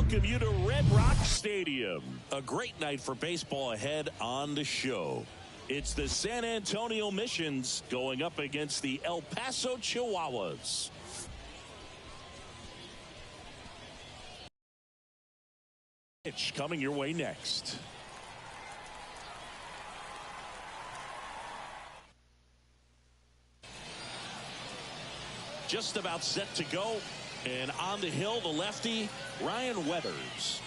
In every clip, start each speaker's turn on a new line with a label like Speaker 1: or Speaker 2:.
Speaker 1: welcome you to Red Rock Stadium. A great night for baseball ahead on the show. It's the San Antonio Missions going up against the El-Paso Chihuahuas. Pitch coming your way next. Just about set to go. And on the hill, the lefty, Ryan Weathers.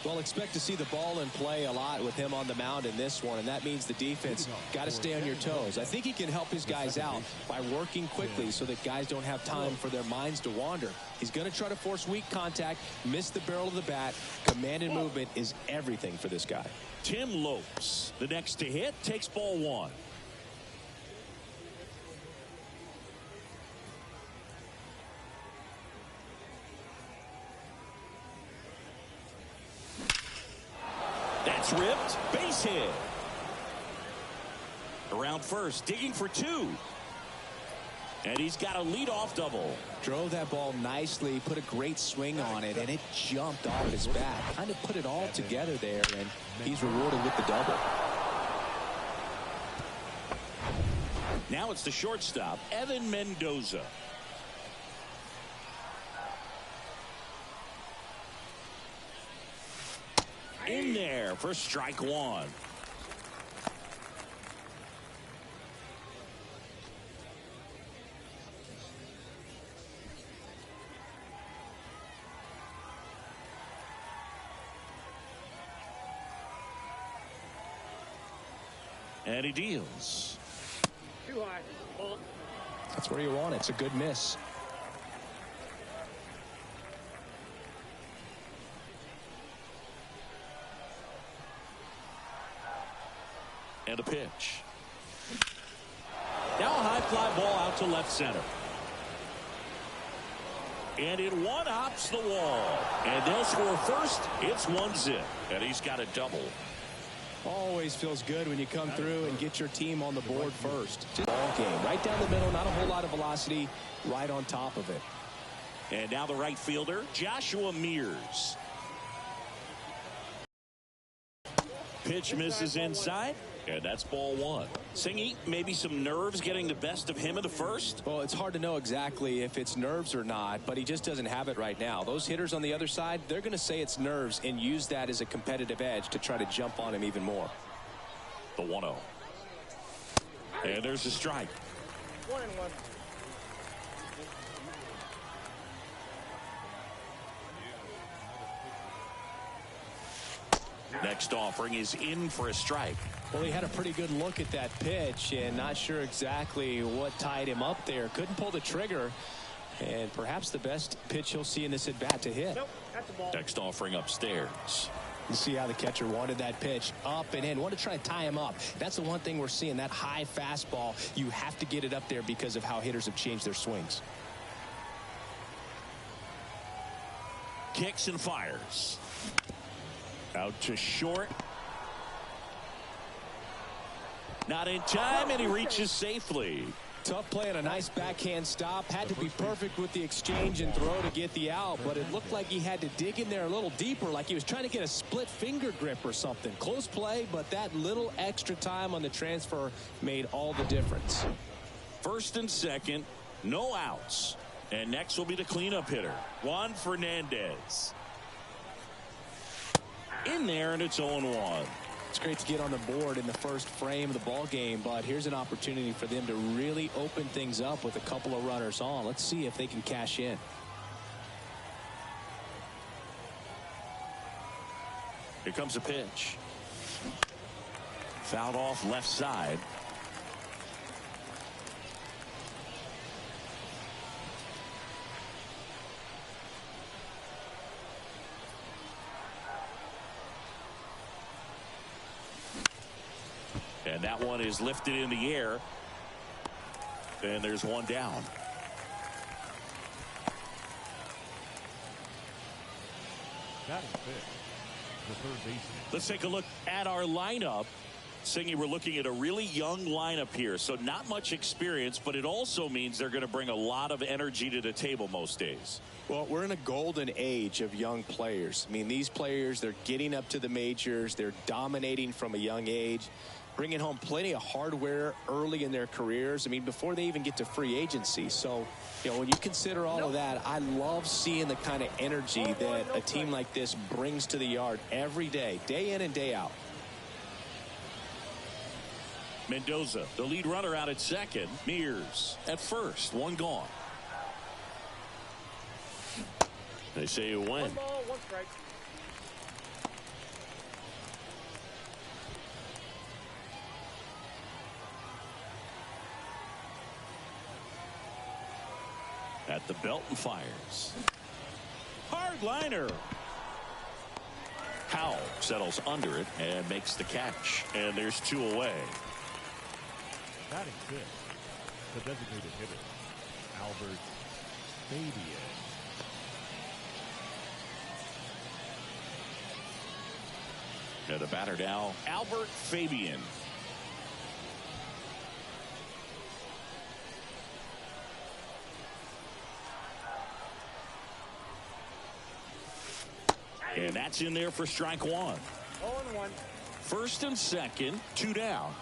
Speaker 2: Well, expect to see the ball in play a lot with him on the mound in this one, and that means the defense got to stay on your toes. I think he can help his guys out by working quickly so that guys don't have time for their minds to wander. He's going to try to force weak contact, miss the barrel of the bat. Command and movement is everything for this guy.
Speaker 1: Tim Lopes, the next to hit, takes ball one. That's ripped. Base hit. Around first, digging for two. And he's got a leadoff double.
Speaker 2: Drove that ball nicely, put a great swing on it, and it jumped off his bat. Kind of put it all together there, and he's rewarded with the double.
Speaker 1: Now it's the shortstop, Evan Mendoza. In there for strike one. And he deals.
Speaker 3: Too high. Ball.
Speaker 2: That's where you want it. It's a good miss.
Speaker 1: And a pitch. Now a high fly ball out to left center. And it one-hops the wall. And they'll score first. It's 1-0. And he's got a double.
Speaker 2: Always feels good when you come through and get your team on the board first. Ball game. Right down the middle. Not a whole lot of velocity. Right on top of it.
Speaker 1: And now the right fielder, Joshua Mears. Pitch misses inside. And that's ball one. Singy, maybe some nerves getting the best of him in the first?
Speaker 2: Well, it's hard to know exactly if it's nerves or not, but he just doesn't have it right now. Those hitters on the other side, they're going to say it's nerves and use that as a competitive edge to try to jump on him even more.
Speaker 1: The 1-0. And there's a strike.
Speaker 3: 1-1.
Speaker 1: Next offering is in for a strike.
Speaker 2: Well, he had a pretty good look at that pitch and not sure exactly what tied him up there. Couldn't pull the trigger, and perhaps the best pitch he'll see in this at bat to hit.
Speaker 3: Nope, that's the ball.
Speaker 1: Next offering upstairs.
Speaker 2: You see how the catcher wanted that pitch up and in. Want to try to tie him up. That's the one thing we're seeing, that high fastball. You have to get it up there because of how hitters have changed their swings.
Speaker 1: Kicks and fires. Out to short. Not in time, and he reaches safely.
Speaker 2: Tough play and a nice backhand stop. Had to be perfect with the exchange and throw to get the out, but it looked like he had to dig in there a little deeper, like he was trying to get a split finger grip or something. Close play, but that little extra time on the transfer made all the difference.
Speaker 1: First and second, no outs. And next will be the cleanup hitter, Juan Fernandez. In there, and it's 0-1.
Speaker 2: It's great to get on the board in the first frame of the ball game, but here's an opportunity for them to really open things up with a couple of runners on. Let's see if they can cash in.
Speaker 1: Here comes a pitch. Fouled off left side. And that one is lifted in the air. And there's one down.
Speaker 4: That is big. The third baseman.
Speaker 1: Let's take a look at our lineup. Singy, we're looking at a really young lineup here, so not much experience, but it also means they're going to bring a lot of energy to the table most days.
Speaker 2: Well, we're in a golden age of young players. I mean, these players, they're getting up to the majors. They're dominating from a young age, bringing home plenty of hardware early in their careers. I mean, before they even get to free agency. So, you know, when you consider all of that, I love seeing the kind of energy that a team like this brings to the yard every day in and day out.
Speaker 1: Mendoza, the lead runner, out at second. Mears at first. One gone. They say you win.
Speaker 3: 1 ball, 1 strike.
Speaker 1: At the belt and fires. Hard liner. Howell settles under it and makes the catch. And there's 2 away.
Speaker 4: Batting 6, the designated hitter, Albert Fabian.
Speaker 1: And the batter now, Albert Fabian. And that's in there for strike 1.
Speaker 3: 0-1.
Speaker 1: First and second, 2 down.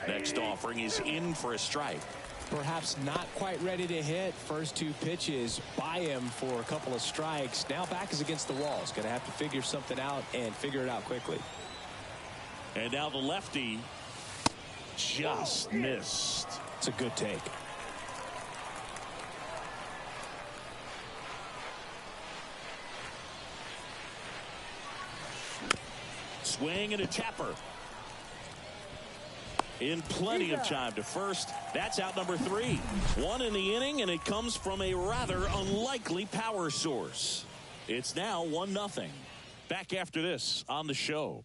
Speaker 1: Next offering is in for a strike.
Speaker 2: Perhaps not quite ready to hit. First 2 pitches by him for a couple of strikes. Now back is against the wall. He's going to have to figure something out and figure it out quickly.
Speaker 1: And now the lefty just missed.
Speaker 2: It's a good take.
Speaker 1: Swing and a tapper. In plenty of time to first. That's out number 3. 1 in the inning, and it comes from a rather unlikely power source. It's now 1-0. Back after this on the show.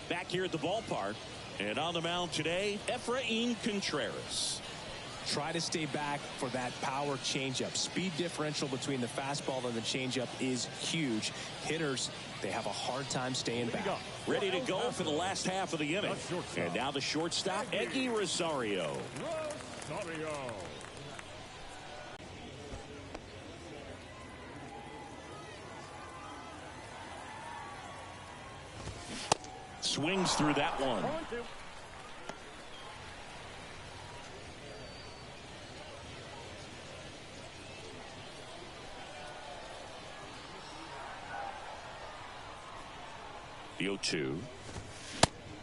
Speaker 1: Back here at the ballpark. And on the mound today, Efrain Contreras.
Speaker 2: Try to stay back for that power changeup. Speed differential between the fastball and the changeup is huge. Hitters, they have a hard time staying back.
Speaker 1: Ready to go for the last half of the inning. And now the shortstop, Eggy Rosario. Swings through that one.
Speaker 3: 0-2.
Speaker 1: The 0-2.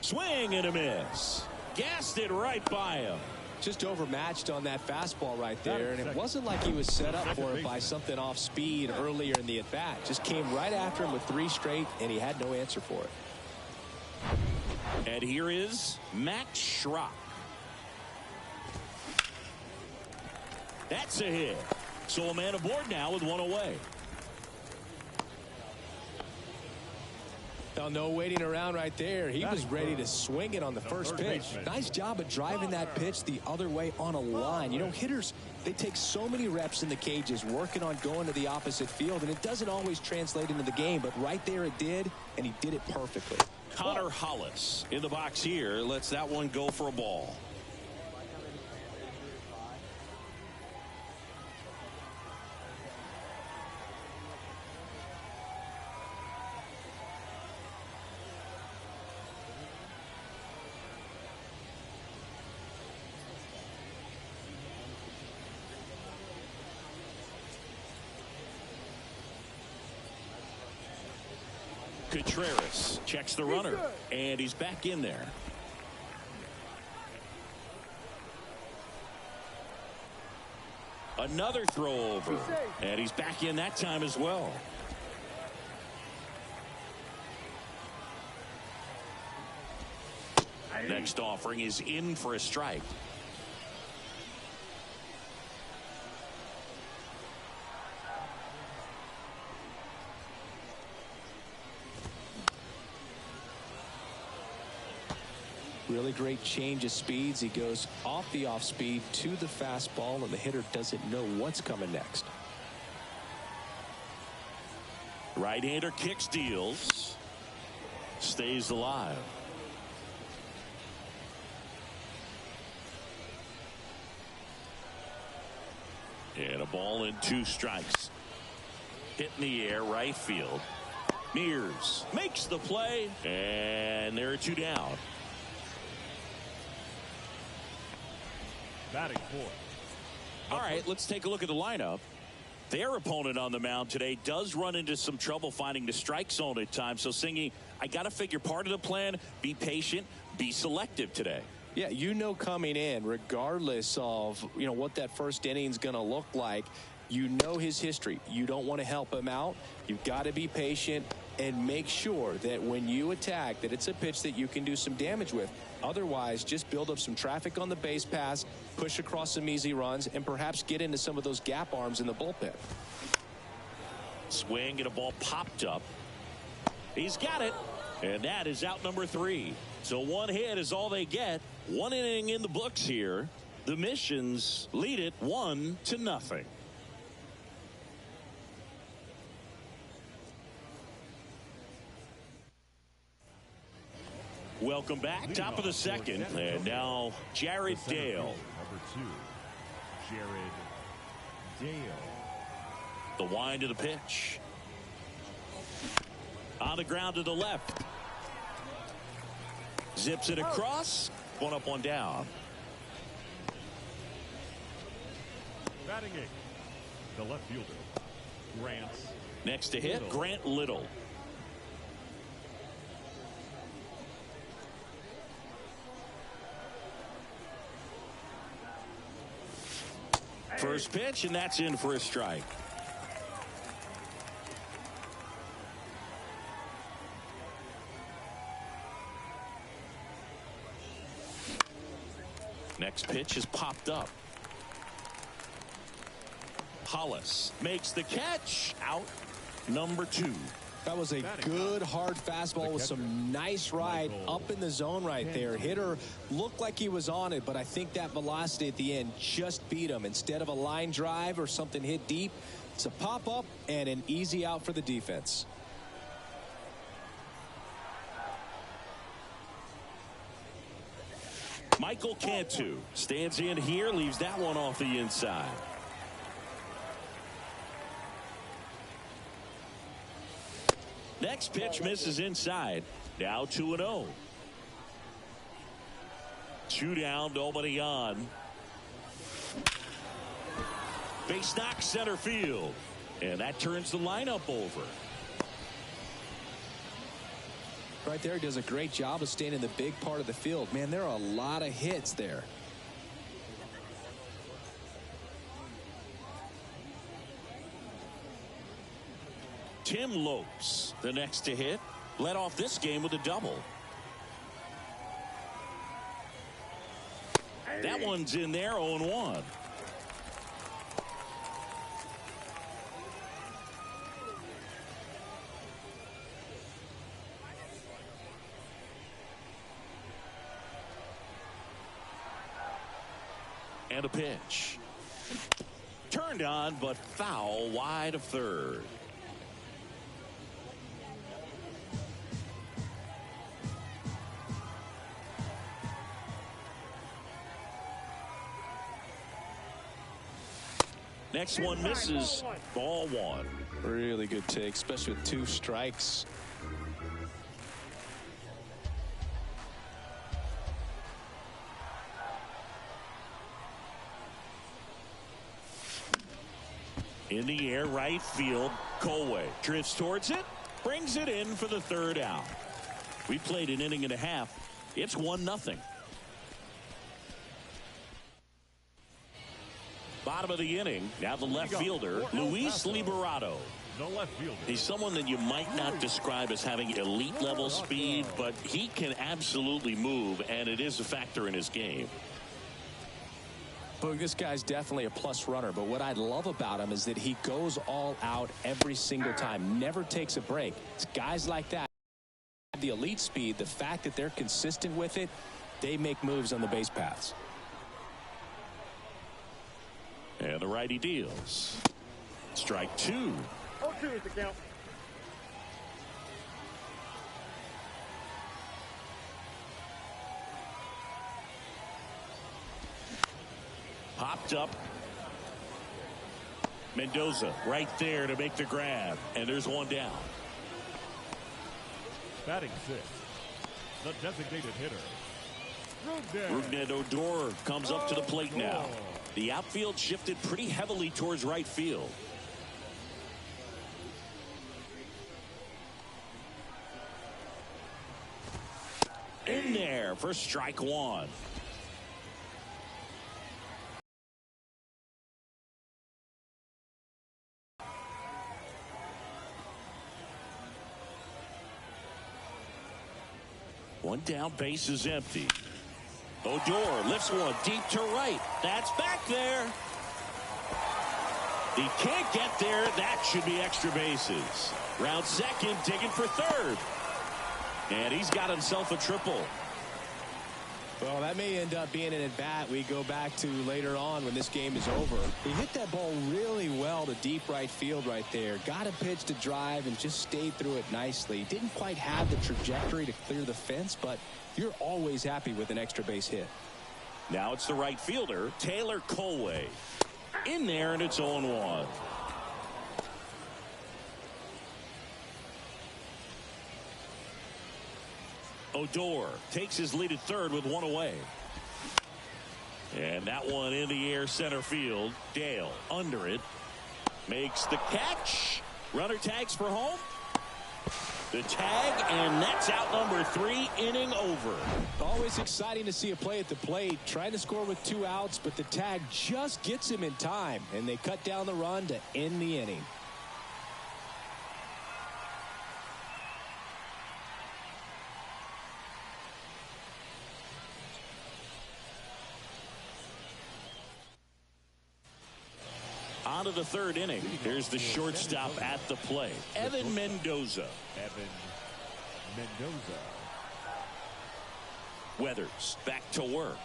Speaker 1: Swing and a miss. Gassed it right by him.
Speaker 2: Just overmatched on that fastball right there, and it wasn't like he was set up for it by something off speed earlier in the at-bat. Just came right after him with 3 straight, and he had no answer for it.
Speaker 1: And here is Matt Schrock. That's a hit. So a man aboard now with 1 away.
Speaker 2: Now, no waiting around right there. He was ready to swing it on the first pitch. Nice job of driving that pitch the other way on a line. You know, hitters, they take so many reps in the cages working on going to the opposite field, and it doesn't always translate into the game, but right there it did, and he did it perfectly.
Speaker 1: Connor Hollis in the box here lets that one go for a ball. Contreras checks the runner, and he's back in there. Another throw over, and he's back in that time as well. Next offering is in for a strike.
Speaker 2: Really great change of speeds. He goes off the off speed to the fastball, and the hitter doesn't know what's coming next.
Speaker 1: Right-hander kicks, deals, stays alive. And a ball and 2 strikes. Hit in the air, right field. Mears makes the play, and there are 2 down.
Speaker 4: Batting fourth.
Speaker 1: All right, let's take a look at the lineup. Their opponent on the mound today does run into some trouble finding the strike zone at times. So, Singy, I got to figure part of the plan, be patient, be selective today.
Speaker 2: Yeah, you know coming in, regardless of, what that first inning is going to look like, you know his history. You don't want to help him out. You've got to be patient and make sure that when you attack, that it's a pitch that you can do some damage with. Otherwise, just build up some traffic on the base pass, push across some easy runs, and perhaps get into some of those gap arms in the bullpen.
Speaker 1: Swing and a ball popped up. He's got it. And that is out number 3. So 1 hit is all they get. 1 inning in the books here. The Missions lead it 1-0. Welcome back. Top of the second. And now Jared Dale.
Speaker 4: Number 2, Jared Dale.
Speaker 1: The wind of the pitch. On the ground to the left. Zips it across. 1 up, 1 down.
Speaker 4: Batting 8, the left fielder, Grant.
Speaker 1: Next to hit, Grant Little. First pitch, and that's in for a strike. Next pitch is popped up. Hollis makes the catch. Out number 2.
Speaker 2: That was a good hard fastball with some nice ride up in the zone right there. Hitter looked like he was on it, but I think that velocity at the end just beat him. Instead of a line drive or something hit deep, it's a pop up and an easy out for the defense.
Speaker 1: Michael Cantu stands in here, leaves that one off the inside. Next pitch misses inside. Now 2-0. 2 down, nobody on. Base knock center field. And that turns the lineup over.
Speaker 2: Right there, he does a great job of staying in the big part of the field. Man, there are a lot of hits there.
Speaker 1: Tim Lopes, the next to hit, led off this game with a double. That one's in there, 0-1. And a pitch. Turned on, but foul wide of third. Next one misses. Ball 1.
Speaker 2: Really good take, especially with 2 strikes.
Speaker 1: In the air, right field. Colway drifts towards it, brings it in for the 3rd out. We played an inning and a half. It's 1-0. Bottom of the inning. Now the left fielder, Luis Liberato.
Speaker 4: The left fielder.
Speaker 1: He's someone that you might not describe as having elite level speed, but he can absolutely move, and it is a factor in his game.
Speaker 2: But this guy's definitely a plus runner, but what I love about him is that he goes all out every single time, never takes a break. It's guys like that, the elite speed, the fact that they're consistent with it, they make moves on the base paths.
Speaker 1: And the righty deals. Strike 2.
Speaker 3: 0-2 is the count.
Speaker 1: Popped up. Mendoza right there to make the grab. And there's one down.
Speaker 4: Batting 6, the designated hitter,
Speaker 1: Rougned Odor comes up to the plate now. The outfield shifted pretty heavily towards right field. In there for strike 1. One down, base is empty. Odor lifts one deep to right. That's back there. He can't get there. That should be extra bases. Round second, digging for third. And he's got himself a triple.
Speaker 2: Well, that may end up being an at-bat we go back to later on when this game is over. He hit that ball really well to deep right field right there. Got a pitch to drive and just stayed through it nicely. Didn't quite have the trajectory to clear the fence, but you're always happy with an extra base hit.
Speaker 1: Now it's the right fielder, Taylor Colway. In there, and it's 0-1. Odor takes his lead at third with one away. And that one in the air center field. Dale under it. Makes the catch. Runner tags for home. The tag, and that's out number 3, inning over.
Speaker 2: Always exciting to see a play at the plate. Trying to score with 2 outs, but the tag just gets him in time, and they cut down the run to end the inning.
Speaker 1: On to the third inning. Here's the shortstop at the plate, Evan Mendoza. Weathers back to work.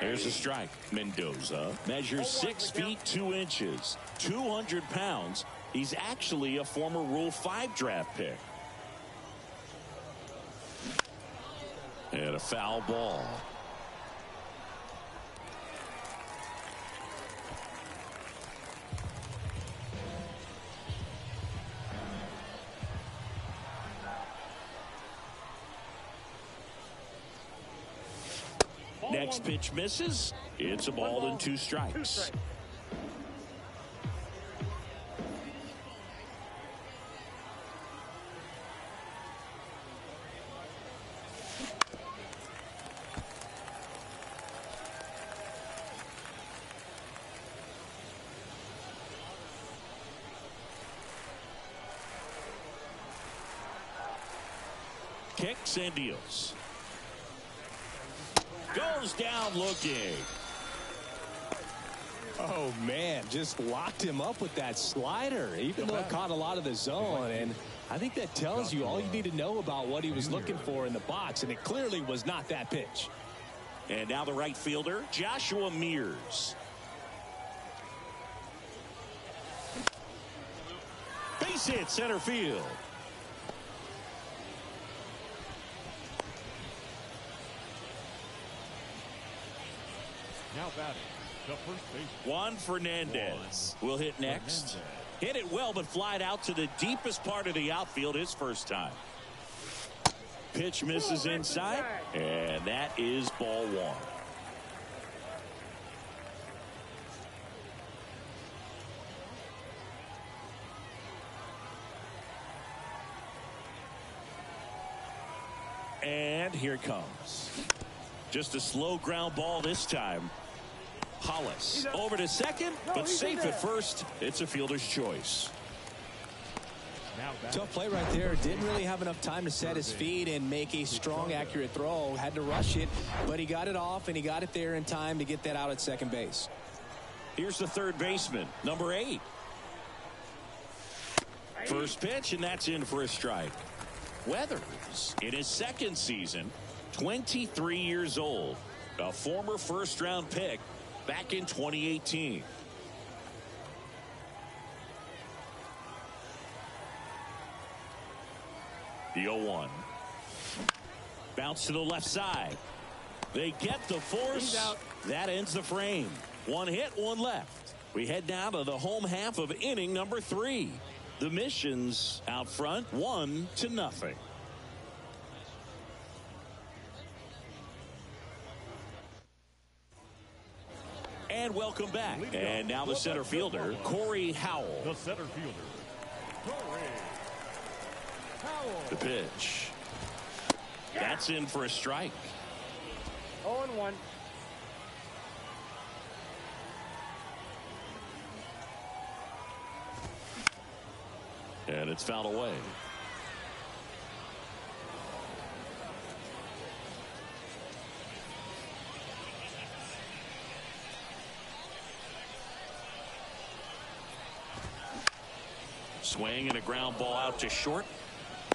Speaker 1: There's a strike. Mendoza measures 6 feet 2 inches, 200 pounds. He's actually a former Rule 5 draft pick. And a foul ball. Next pitch misses. It's a ball and 2 strikes. Kicks and deals. Goes down looking.
Speaker 2: Oh, man, just locked him up with that slider, even though it caught a lot of the zone. And I think that tells you all you need to know about what he was looking for in the box, and it clearly was not that pitch.
Speaker 1: And now the right fielder, Joshua Mears. Base hit, center field.
Speaker 4: now batting, the first baseman,
Speaker 1: Juan Fernandez will hit next. Hit it well, but flied out to the deepest part of the outfield his first time. Pitch misses inside, and that is ball 1. And here it comes. Just a slow ground ball this time. Hollis over to second, but safe at first. It's a fielder's choice.
Speaker 2: Tough play right there. Didn't really have enough time to set his feet and make a strong, accurate throw. Had to rush it, but he got it off, and he got it there in time to get that out at second base.
Speaker 1: Here's the third baseman, number 8. First pitch, and that's in for a strike. Weathers, in his second season, 23 years old, a former first-round pick back in 2018. The 0-1. Bounce to the left side. They get the force. That ends the frame. One hit, one left. We head now to the home half of inning number 3. The Missions out front, 1-0. And welcome back. And now the center fielder, Corey Howell.
Speaker 4: The center fielder, Corey Howell.
Speaker 1: The pitch. That's in for a strike.
Speaker 3: 0-1.
Speaker 1: And it's fouled away. Swing and a ground ball out to short.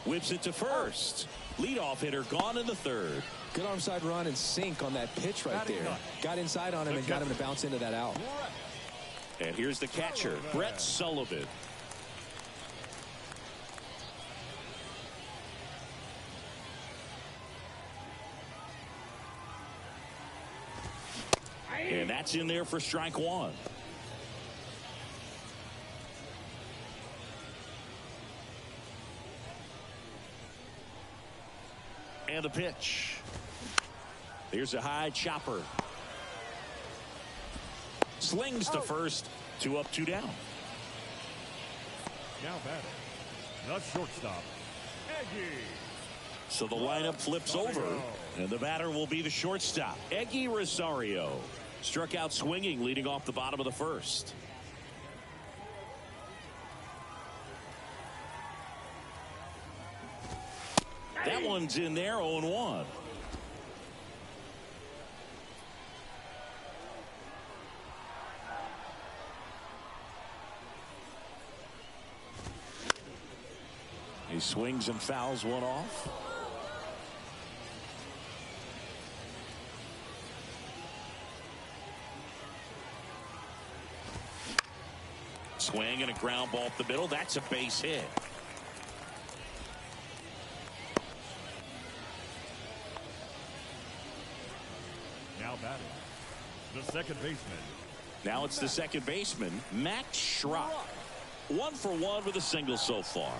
Speaker 1: Whips it to first. Leadoff hitter gone in the third.
Speaker 2: Good arm side run and sink on that pitch right there. Got inside on him and got him to bounce into that out.
Speaker 1: And here's the catcher, Brett Sullivan. And that's in there for strike one. And the pitch. Here's a high chopper. Slings to first. 2 up, 2 down.
Speaker 4: Now batting, the shortstop, Eggy.
Speaker 1: So the lineup flips over, and the batter will be the shortstop, Eggy Rosario. Struck out swinging, leading off the bottom of the first. That one's in there, 0-1. He swings and fouls one off. Swing and a ground ball up the middle. That's a base hit.
Speaker 4: Now batting, the second baseman.
Speaker 1: Now it's the second baseman, Max Schrock. 1 for 1 with a single so far.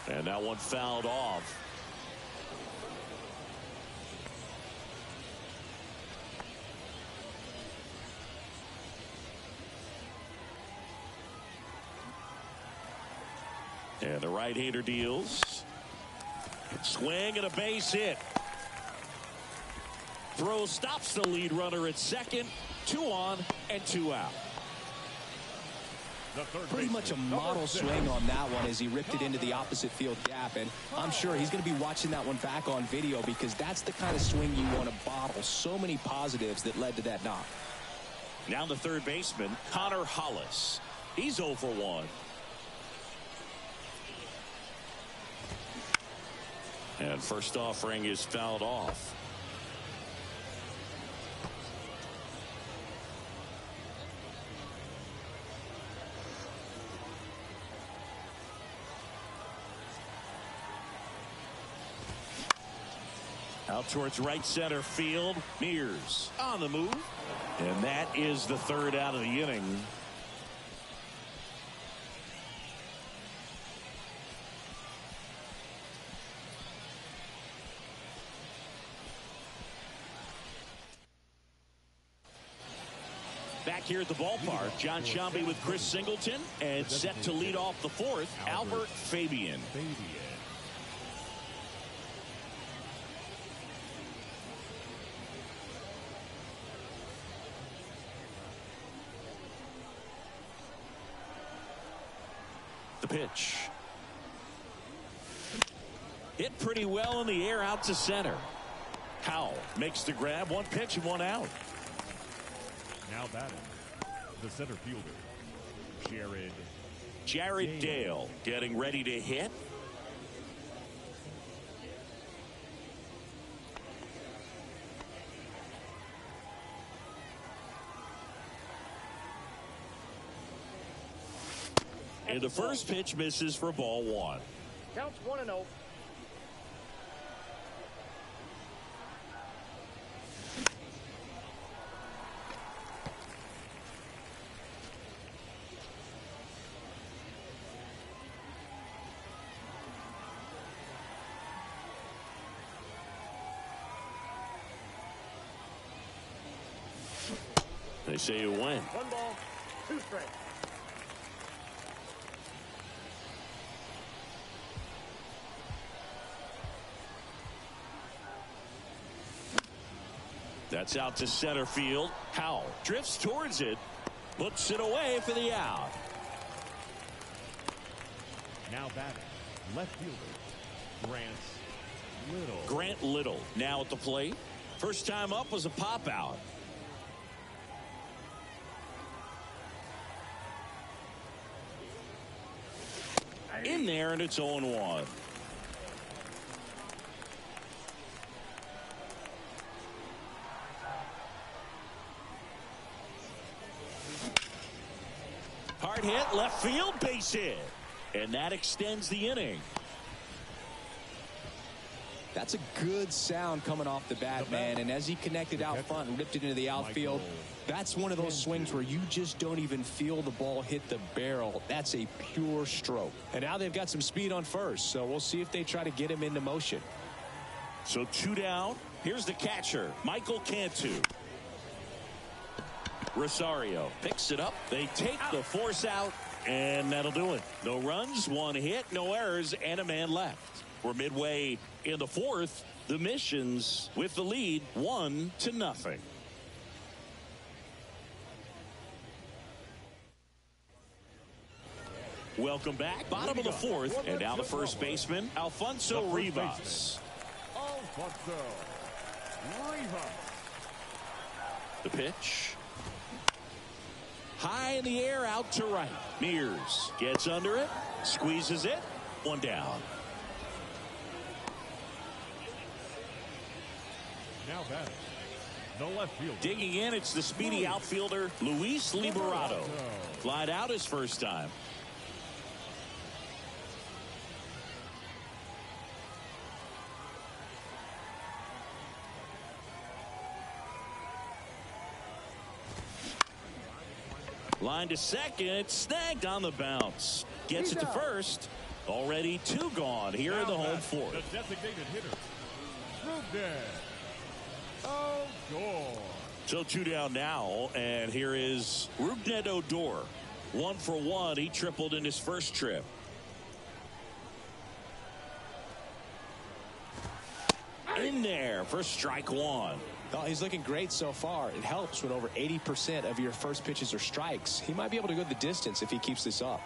Speaker 1: And that one fouled off. And the right-hander deals. Swing and a base hit. Throw stops the lead runner at second. 2 on and 2 out.
Speaker 2: Pretty much a model swing on that one as he ripped it into the opposite field gap, and I'm sure he's going to be watching that one back on video because that's the kind of swing you want to bottle. So many positives that led to that knock.
Speaker 1: Now the third baseman, Connor Hollis. He's 0 for 1. And first offering is fouled off. Out towards right center field. Mears on the move. And that is the third out of the inning. Back here at the ballpark, John Shambi with Chris Singleton, and set to lead off the fourth, Albert Fabian. The pitch. Hit pretty well in the air out to center. Howell makes the grab. 1 pitch and 1 out.
Speaker 4: Now batting, the center fielder, Jared
Speaker 1: Jared Dale getting ready to hit. And the first pitch misses for ball one.
Speaker 3: Counts 1-0.
Speaker 1: They say you win.
Speaker 3: 1 ball, 2 strikes.
Speaker 1: That's out to center field. Howell drifts towards it, puts it away for the out.
Speaker 4: Now batting, left fielder,
Speaker 1: Grant Little now at the plate. First time up was a pop out. In there, and it's 0-1. Hard hit, left field, base hit. And that extends the inning.
Speaker 2: That's a good sound coming off the bat, man. And as he connected out front and ripped it into the outfield, that's one of those swings where you just don't even feel the ball hit the barrel. That's a pure stroke. And now they've got some speed on first, so we'll see if they try to get him into motion.
Speaker 1: So 2 down. Here's the catcher, Michael Cantu. Rosario picks it up. They take the force out, and that'll do it. No runs, 1 hit, no errors, and a man left. We're midway in the 4th. The Missions with the lead 1-0. Welcome back. Bottom of the 4th, and now the first baseman, Alfonso Rivas. The pitch. High in the air, out to right. Mears gets under it, squeezes it, 1 down.
Speaker 4: Now batting, the left fielder.
Speaker 1: Digging in, it's the speedy outfielder, Luis Liberato. Flied out his first time. Line to second, snagged on the bounce. Gets it to first. Already 2 gone here in the home 4th.
Speaker 4: The designated hitter, Odor.
Speaker 1: So 2 down now, and here is Rougned Odor. 1 for 1. He tripled in his first trip. In there for strike 1.
Speaker 2: Oh, he's looking great so far. It helps when over 80% of your first pitches are strikes. He might be able to go the distance if he keeps this up.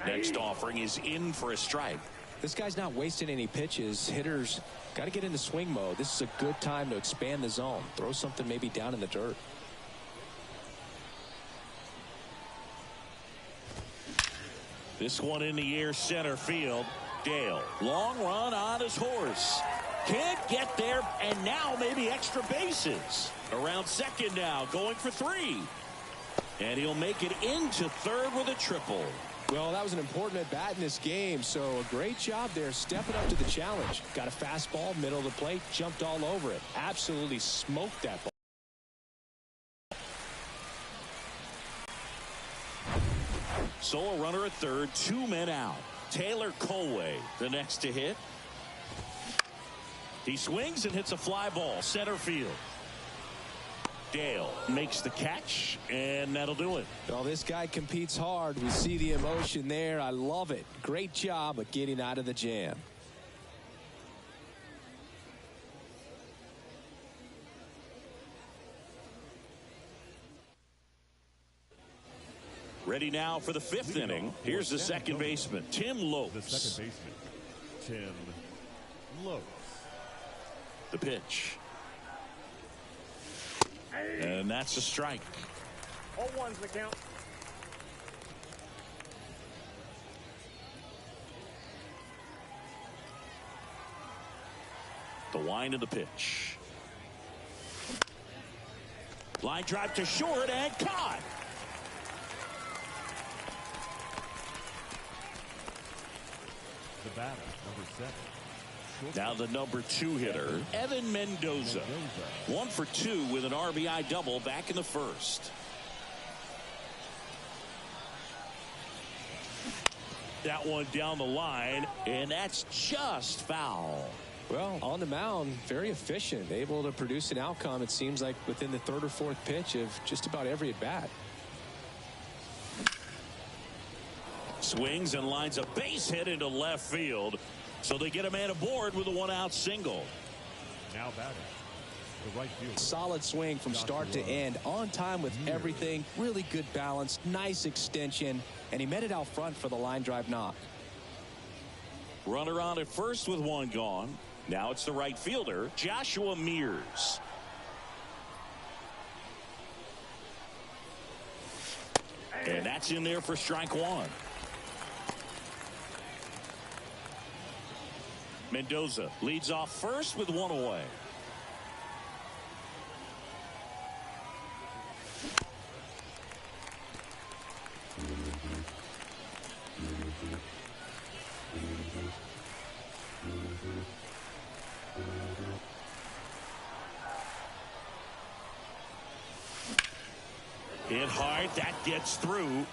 Speaker 1: Next offering is in for a strike.
Speaker 2: This guy's not wasting any pitches. Hitters got to get into swing mode. This is a good time to expand the zone. Throw something maybe down in the dirt.
Speaker 1: This one in the air, center field. Dale, long run on his horse. Can't get there, and now maybe extra bases. Around second now, going for 3. And he'll make it into third with a triple.
Speaker 2: Well, that was an important at-bat in this game, so a great job there stepping up to the challenge. Got a fastball, middle of the plate, jumped all over it. Absolutely smoked that ball.
Speaker 1: Solo runner at third, 2 men out. Taylor Colway, the next to hit. He swings and hits a fly ball, center field. Dale makes the catch, and that'll do it.
Speaker 2: Well, this guy competes hard. We see the emotion there. I love it. Great job of getting out of the jam.
Speaker 1: Ready now for the 5th inning. Here's the second baseman, Tim Lopes.
Speaker 4: The second baseman, Tim Lopes.
Speaker 1: The pitch. And that's a strike.
Speaker 3: 0-1's the count.
Speaker 1: The wind of the pitch. Line drive to short and caught.
Speaker 4: The batter, number 7.
Speaker 1: Now the number 2 hitter, Evan Mendoza. 1 for 2 with an RBI double back in the first. That one down the line, and that's just foul.
Speaker 2: Well, on the mound, very efficient, able to produce an outcome, it seems like, within the 3rd or 4th pitch of just about every at-bat.
Speaker 1: Swings and lines a base hit into left field. So they get a man aboard with a 1-out single.
Speaker 4: Now batting, the right fielder.
Speaker 2: Solid swing from start to end. On time with everything. Really good balance. Nice extension. And he met it out front for the line drive knock.
Speaker 1: Runner on at first with 1 gone. Now it's the right fielder, Joshua Mears. And that's in there for strike 1. Mendoza leads off first with 1 away. Hit hard, that gets through.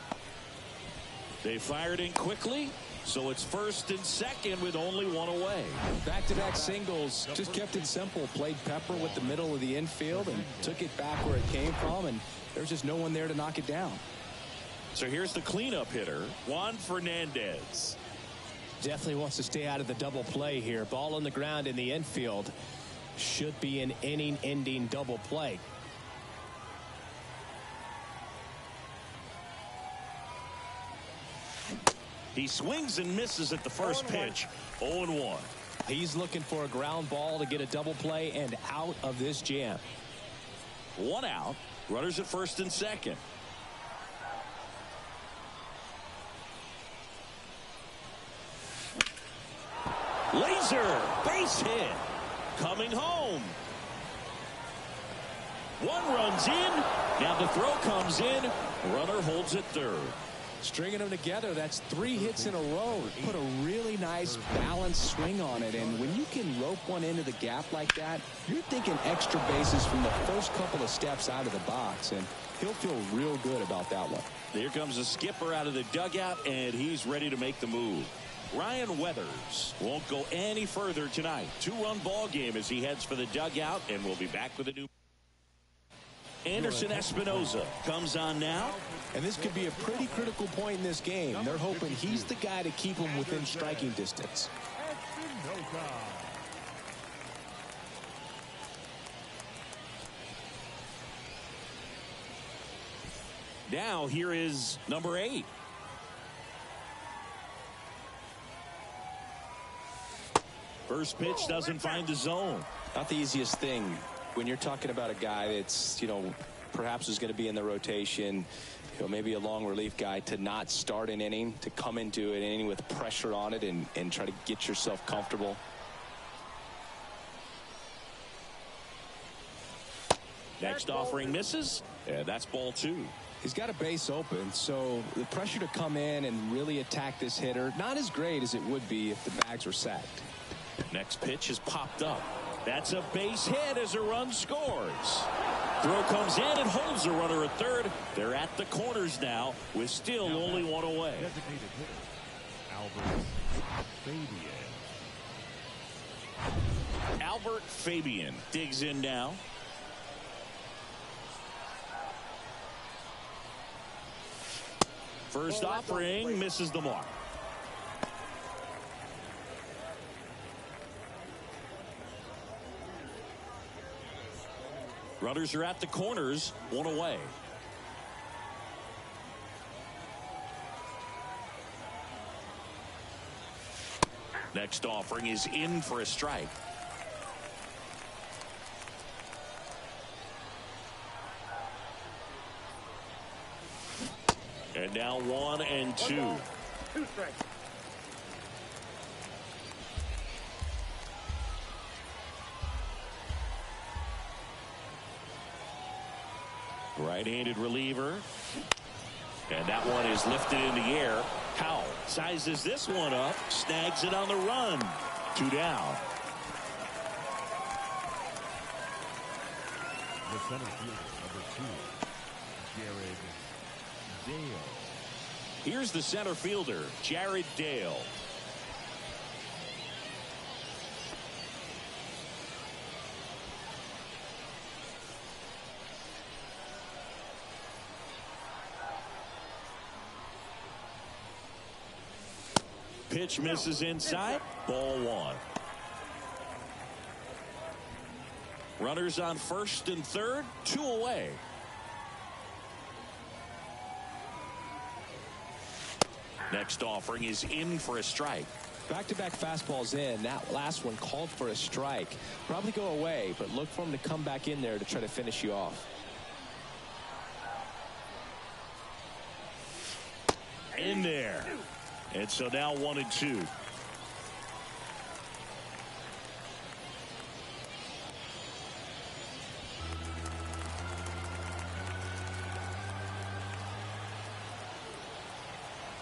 Speaker 1: They fired in quickly. So it's first and second with only 1 away.
Speaker 2: Back-to-back singles, just kept it simple. Played pepper with the middle of the infield and took it back where it came from, and there's just no one there to knock it down.
Speaker 1: So here's the cleanup hitter, Juan Fernandez.
Speaker 2: Definitely wants to stay out of the double play here. Ball on the ground in the infield. Should be an inning-ending double play.
Speaker 1: He swings and misses at the first pitch. 0-1.
Speaker 2: He's looking for a ground ball to get a double play and out of this jam.
Speaker 1: 1 out. Runners at first and second. Laser base hit. Coming home. 1 runs in. Now the throw comes in. Runner holds at third.
Speaker 2: Stringing them together, that's 3 hits in a row. Put a really nice balanced swing on it, and when you can rope one into the gap like that, you're thinking extra bases from the first couple of steps out of the box, and he'll feel real good about that one.
Speaker 1: Here comes the skipper out of the dugout, and he's ready to make the move. Ryan Weathers won't go any further tonight. 2-run ball game as he heads for the dugout, and we'll be back with a new. Anderson Espinoza comes on now.
Speaker 2: And this could be a pretty critical point in this game. They're hoping he's the guy to keep them within striking distance.
Speaker 1: Now here is number 8. First pitch doesn't find the zone.
Speaker 2: Not the easiest thing when you're talking about a guy that's, perhaps is going to be in the rotation, maybe a long relief guy, to not start an inning, to come into an inning with pressure on it and try to get yourself comfortable.
Speaker 1: Next offering misses. Yeah, that's ball 2.
Speaker 2: He's got a base open, so the pressure to come in and really attack this hitter, not as great as it would be if the bags were sacked.
Speaker 1: Next pitch is popped up. That's a base hit as a run scores. Throw comes in and holds the runner at third. They're at the corners now with still only 1 away.
Speaker 4: Designated hitter,
Speaker 1: Albert Fabian digs in now. First offering misses the mark. Runners are at the corners, 1 away. Next offering is in for a strike. And now 1 and 2.
Speaker 3: 2 strikes.
Speaker 1: Right-handed reliever. And that one is lifted in the air. Howell sizes this one up, snags it on the run. 2 down.
Speaker 4: The center fielder, number 2, Jared Dale.
Speaker 1: Here's the center fielder, Jared Dale. Pitch misses inside. Ball 1. Runners on first and third, 2 away. Next offering is in for a strike.
Speaker 2: Back-to-back fastballs in. That last one called for a strike. Probably go away, but look for him to come back in there to try to finish you off.
Speaker 1: In there. And so now 1-2.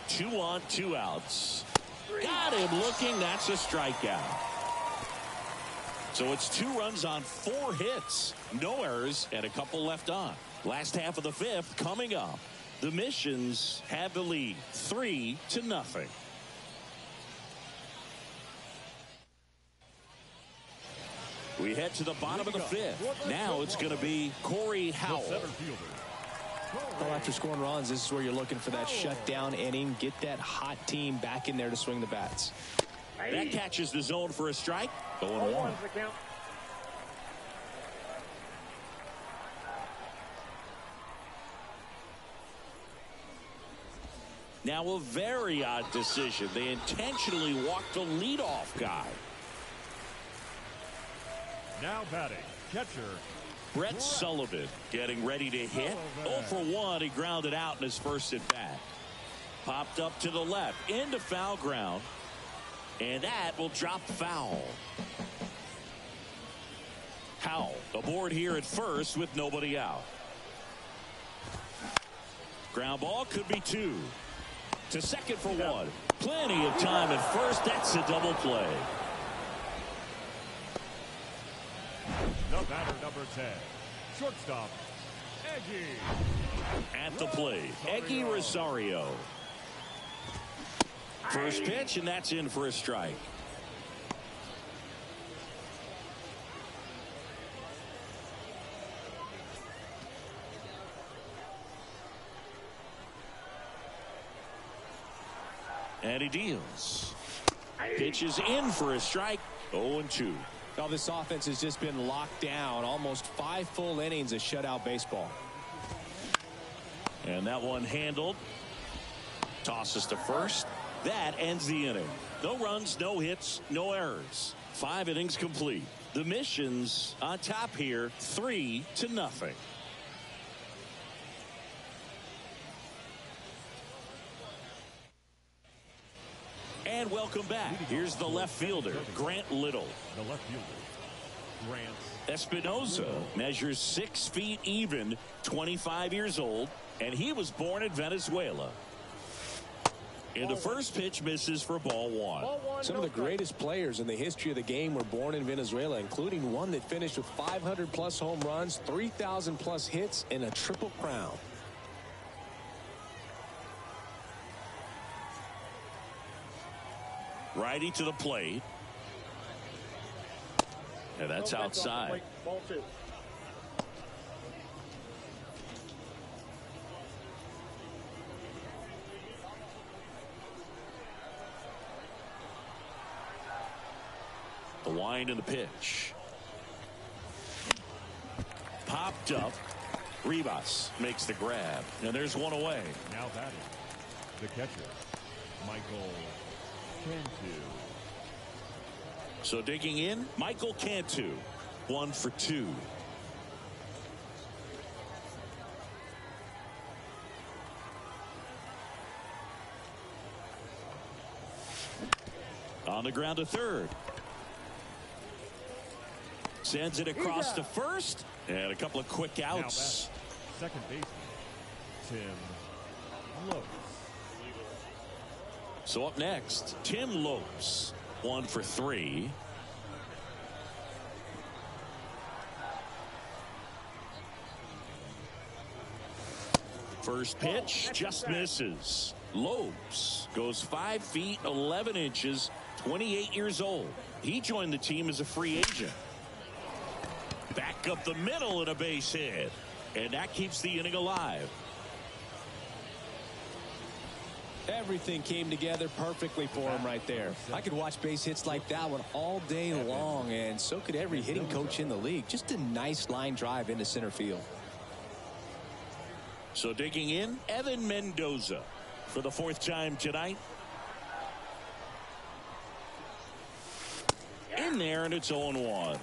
Speaker 1: Two on, 2 outs. Got him looking. That's a strikeout. So it's 2 runs on 4 hits. No errors and a couple left on. Last half of the 5th coming up. The Missions have the lead 3-0. We head to the bottom of the 5th. Now it's going to be Corey Howell.
Speaker 2: Well, after scoring runs, this is where you're looking for that shutdown inning. Get that hot team back in there to swing the bats.
Speaker 1: That catches the zone for a strike. 0-1. Now a very odd decision. They intentionally walked the leadoff guy.
Speaker 4: Now batting, catcher
Speaker 1: Brett Sullivan getting ready to hit. 0 for 1. He grounded out in his first at bat. Popped up to the left into foul ground. And that will drop foul. Howell aboard here at first with nobody out. Ground ball could be 2. To second for 1. Plenty of time at first. That's a double play.
Speaker 4: The batter, number 10, shortstop, Eggy.
Speaker 1: At the plate, Eggy Rosario. First pitch, and that's in for a strike. And he deals. Pitch is in for a strike. 0-2.
Speaker 2: Now this offense has just been locked down. Almost 5 full innings of shutout baseball.
Speaker 1: And that one handled. Tosses to first. That ends the inning. No runs, no hits, no errors. 5 innings complete. The Missions on top here, 3-0. And welcome back. Here's the left fielder, Grant Little.
Speaker 4: The left fielder, Grant
Speaker 1: Espinosa measures 6 feet even, 25 years old, and he was born in Venezuela. And the first pitch misses for ball 1.
Speaker 2: Some of the greatest players in the history of the game were born in Venezuela, including one that finished with 500+ home runs, 3,000+ hits, and a triple crown.
Speaker 1: Righty to the plate. And that's outside.
Speaker 3: Ball 2.
Speaker 1: The wind and the pitch. Popped up. Rivas makes the grab. And there's one away.
Speaker 4: now batting, the catcher, Michael Cantu.
Speaker 1: So digging in, Michael Cantu. 1 for 2. On the ground to third. Sends it across to first. And a couple of quick outs.
Speaker 4: second baseman, Tim Lopes.
Speaker 1: So up next, Tim Lopes, 1 for 3. First pitch just misses. Lopes goes 5 feet 11 inches, 28 years old. He joined the team as a free agent. Back up the middle and a base hit. And that keeps the inning alive.
Speaker 2: Everything came together perfectly for him right there. I could watch base hits like that one all day long, and so could every hitting coach in the league. Just a nice line drive into center field.
Speaker 1: So digging in, Evan Mendoza for the 4th time tonight. In there, and it's 0-1.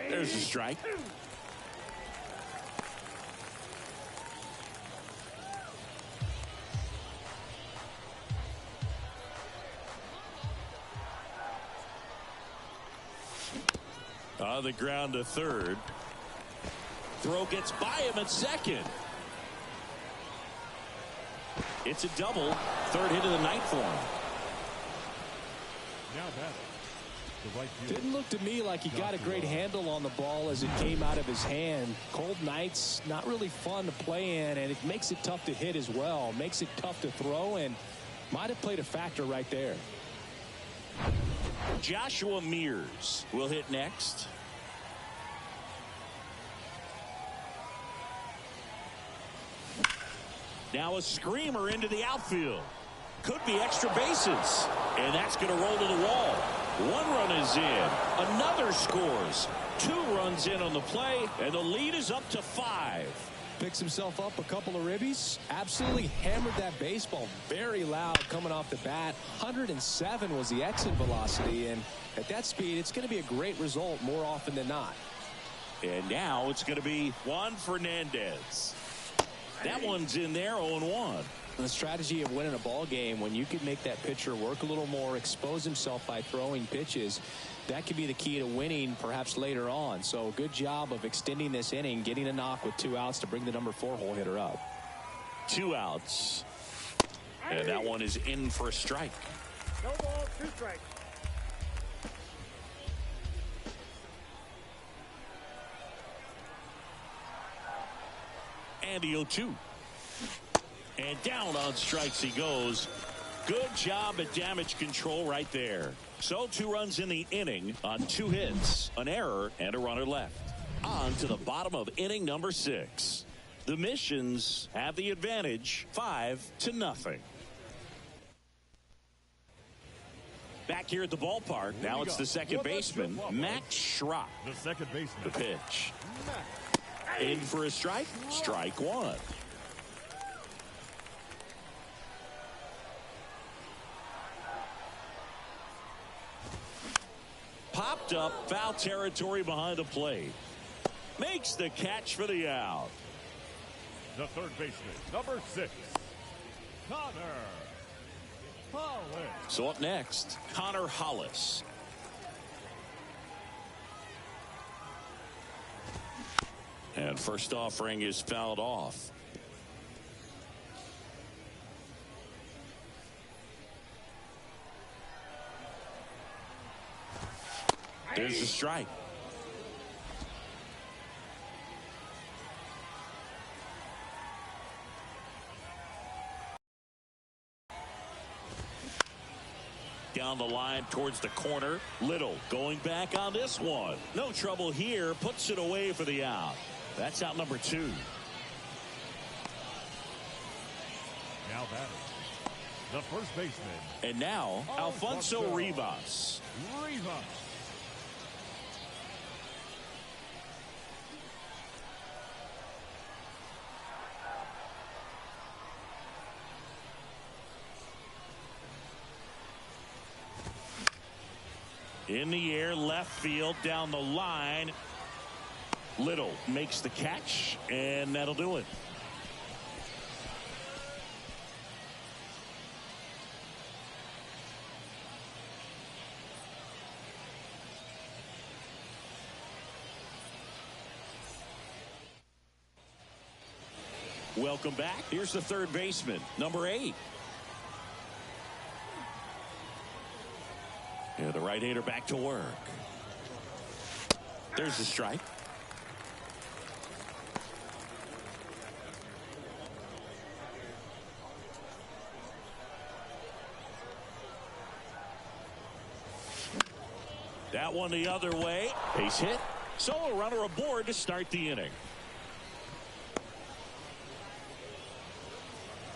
Speaker 1: There's a strike. On the ground to third. Throw gets by him at second. It's a double. 3rd hit of the night for him.
Speaker 4: Now batting, the right fielder.
Speaker 2: Didn't look to me like he got a great handle on the ball as it came out of his hand. Cold nights, not really fun to play in, and it makes it tough to hit as well. Makes it tough to throw, and might have played a factor right there.
Speaker 1: Joshua Mears will hit next. Now a screamer into the outfield. Could be extra bases. And that's going to roll to the wall. 1 run is in. Another scores. 2 runs in on the play, and the lead is up to 5.
Speaker 2: Picks himself up a couple of ribbies. Absolutely hammered that baseball. Very loud coming off the bat. 107 was the exit velocity, and at that speed, it's going to be a great result more often than not.
Speaker 1: And now it's going to be Juan Fernandez. That one's in there, 0-1.
Speaker 2: The strategy of winning a ball game, when you can make that pitcher work a little more, expose himself by throwing pitches, that could be the key to winning perhaps later on. So good job of extending this inning, getting a knock with 2 outs to bring the number 4 hole hitter up.
Speaker 1: 2 outs. And that one is in for a strike.
Speaker 3: No ball, 2 strikes.
Speaker 1: And the 0-2. And down on strikes he goes. Good job at damage control right there. So 2 runs in the inning on 2 hits, an error, and a runner left. On to the bottom of inning number 6. The Missions have the advantage, 5-0. Back here at the ballpark, now it's the second baseman, Matt Schrock.
Speaker 4: The second baseman.
Speaker 1: The pitch. In for a strike. Strike 1. Popped up, foul territory behind the plate. Makes the catch for the out.
Speaker 4: The third baseman, number 6, Connor Hollis.
Speaker 1: So up next, Connor Hollis. And first offering is fouled off. There's a strike. Down the line towards the corner. Little going back on this one. No trouble here. Puts it away for the out. That's out number 2.
Speaker 4: Now batting, the first baseman.
Speaker 1: And now, Alfonso Rivas. In the air, left field, down the line. Little makes the catch, and that'll do it. Welcome back. Here's the third baseman, number 8. Yeah, the right-hander back to work. There's the strike. That one the other way. Base hit. So a runner aboard to start the inning.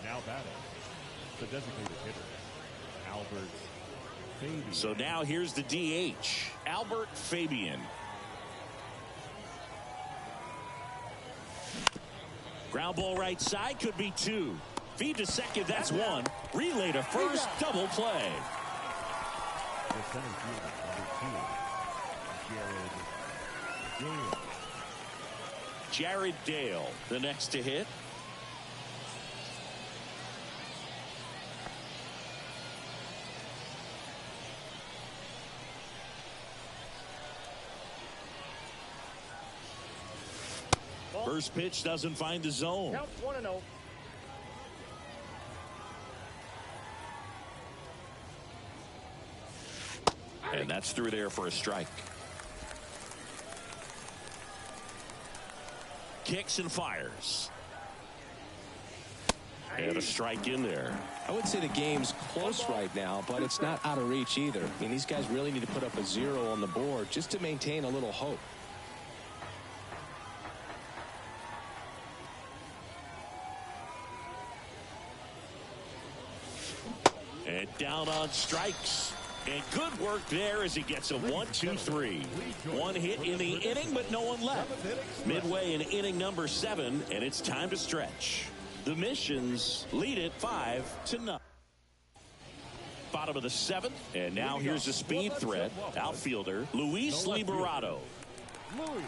Speaker 4: Now batting, the designated hitter, Albert Fabian.
Speaker 1: So now here's the DH, Albert Fabian. Ground ball right side, could be 2. Feed to second, that's 1. Relay to first, double play.
Speaker 4: The center fielder, number 2, Jared Dale.
Speaker 1: Jared Dale, the next to hit. First pitch doesn't find the zone.
Speaker 3: Count 1-0.
Speaker 1: And that's through there for a strike. Kicks and fires. And a strike in there.
Speaker 2: I would say the game's close right now, but it's not out of reach either. I mean, these guys really need to put up a 0 on the board just to maintain a little hope.
Speaker 1: And down on strikes. And good work there as he gets a 1-2-3. One hit in the inning, but no one left. Midway in inning number 7, and it's time to stretch. The Missions lead it 5-0. Bottom of the 7th, and now here's the speed threat. Outfielder Luis Liberato.
Speaker 4: Luis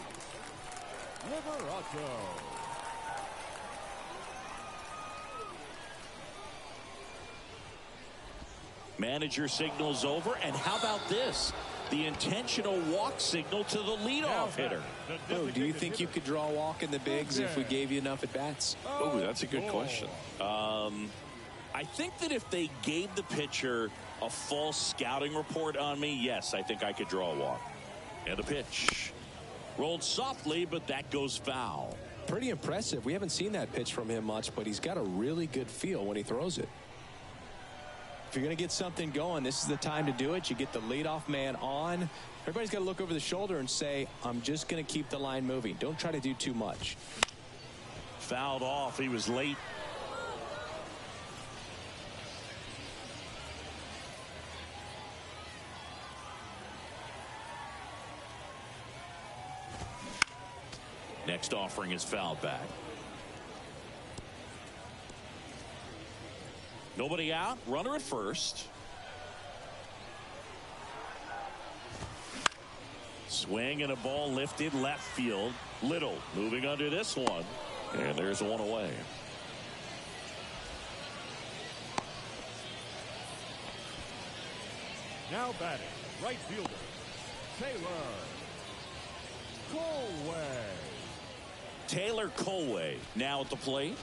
Speaker 4: Liberato.
Speaker 1: Manager signals over, and how about this? The intentional walk signal to the leadoff hitter.
Speaker 2: Oh, do you think you could draw a walk in the bigs if we gave you enough at-bats?
Speaker 1: Oh, that's a good question. I think that if they gave the pitcher a false scouting report on me, yes, I think I could draw a walk. And the pitch. Rolled softly, but that goes foul.
Speaker 2: Pretty impressive. We haven't seen that pitch from him much, but he's got a really good feel when he throws it. If you're going to get something going, this is the time to do it. You get the leadoff man on. Everybody's got to look over the shoulder and say, I'm just going to keep the line moving. Don't try to do too much.
Speaker 1: Fouled off. He was late. Next offering is fouled back. Nobody out. Runner at first. Swing and a ball lifted left field. Little moving under this one. And there's one away.
Speaker 4: Now batting, right fielder, Taylor Colway.
Speaker 1: Taylor Colway now at the plate.